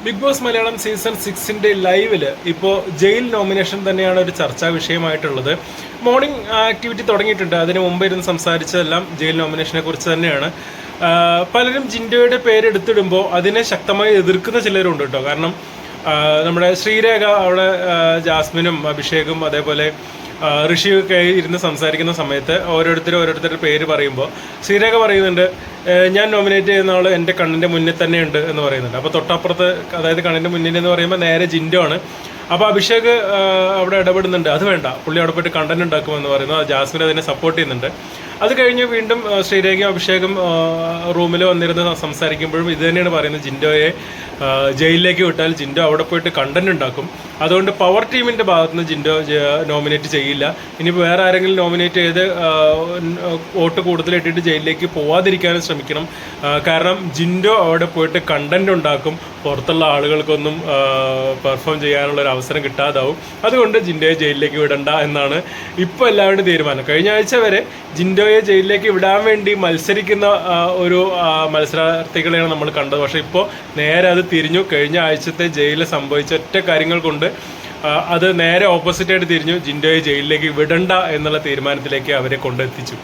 Big boss Malayalam season 6 ലൈവില് ഇപ്പോൾ jail nomination തന്നെയാണ് ഒരു ചർച്ചാ വിഷയമായിട്ടുള്ളത്. മോർണിംഗ് ആക്ടിവിറ്റി തുടങ്ങിയിട്ടുണ്ട്. അതിന് മുമ്പ് ഇരുന്ന് സംസാരിച്ചതെല്ലാം ജയിൽ നോമിനേഷനെ കുറിച്ച് തന്നെയാണ്. പലരും ജിൻഡോയുടെ പേര് എടുത്തിടുമ്പോൾ അതിനെ ശക്തമായി എതിർക്കുന്ന ചിലരുണ്ട് കേട്ടോ. കാരണം നമ്മുടെ ശ്രീരേഖ അവിടെ ജാസ്മിനും അഭിഷേകും അതേപോലെ ഋഷിയൊക്കെ ഇരുന്ന് സംസാരിക്കുന്ന സമയത്ത് ഓരോരുത്തരുടെ പേര് പറയുമ്പോൾ ശ്രീരേഖ പറയുന്നുണ്ട്, ഞാൻ നോമിനേറ്റ് ചെയ്യുന്ന ആൾ എൻ്റെ കണ്ണിൻ്റെ മുന്നിൽ തന്നെയുണ്ട് എന്ന് പറയുന്നുണ്ട്. അപ്പോൾ തൊട്ടപ്പുറത്ത്, അതായത് കണ്ണിൻ്റെ മുന്നിൽ എന്ന് പറയുമ്പോൾ നേരെ ജിൻഡോ ആണ്. അപ്പോൾ അഭിഷേക് അവിടെ ഇടപെടുന്നുണ്ട്, അത് വേണ്ട, പുള്ളി അവിടെ പോയിട്ട് കണ്ടന്റ് ഉണ്ടാക്കുമെന്ന് പറയുന്നു. ജാസ്മിൻ അതിനെ സപ്പോർട്ട് ചെയ്യുന്നുണ്ട്. അത് കഴിഞ്ഞ് വീണ്ടും ശ്രീരേഖയും അഭിഷേകും റൂമിൽ വന്നിരുന്ന് സംസാരിക്കുമ്പോഴും ഇത് തന്നെയാണ് പറയുന്നത്, ജിൻഡോയെ ജയിലിലേക്ക് വിട്ടാൽ ജിൻഡോ അവിടെ പോയിട്ട് കണ്ടന്റ് ഉണ്ടാക്കും. അതുകൊണ്ട് പവർ ടീമിൻ്റെ ഭാഗത്തുനിന്ന് ജിൻഡോ നോമിനേറ്റ് ചെയ്യില്ല. ഇനിയിപ്പോൾ വേറെ ആരെങ്കിലും നോമിനേറ്റ് ചെയ്ത് വോട്ട് കൂടുതലിട്ടിട്ട് ജയിലിലേക്ക് പോവാതിരിക്കാനും ശ്രമിക്കണം. കാരണം ജിൻഡോ അവിടെ പോയിട്ട് കണ്ടന്റ് ഉണ്ടാക്കും, പുറത്തുള്ള ആളുകൾക്കൊന്നും പെർഫോം ചെയ്യാനുള്ള ഒരു അവസരം കിട്ടാതാവും. അതുകൊണ്ട് ജിൻഡോയെ ജയിലിലേക്ക് വിടണ്ട എന്നാണ് ഇപ്പോൾ എല്ലാവരുടെയും തീരുമാനം. കഴിഞ്ഞ ആഴ്ച വരെ ജിൻഡോയെ ജയിലിലേക്ക് വിടാൻ വേണ്ടി മത്സരിക്കുന്ന ഒരു മത്സരാർത്ഥികളെയാണ് നമ്മൾ കണ്ടത്. പക്ഷേ ഇപ്പോൾ നേരെ അത് തിരിഞ്ഞു. കഴിഞ്ഞ ആഴ്ചത്തെ ജയിലിൽ സംഭവിച്ച ഒറ്റ കാര്യങ്ങൾ കൊണ്ട് അത് നേരെ ഓപ്പോസിറ്റായിട്ട് തിരിഞ്ഞു. ജിൻഡോയെ ജയിലിലേക്ക് വിടണ്ട എന്നുള്ള തീരുമാനത്തിലേക്ക് അവരെ കൊണ്ടെത്തിച്ചു.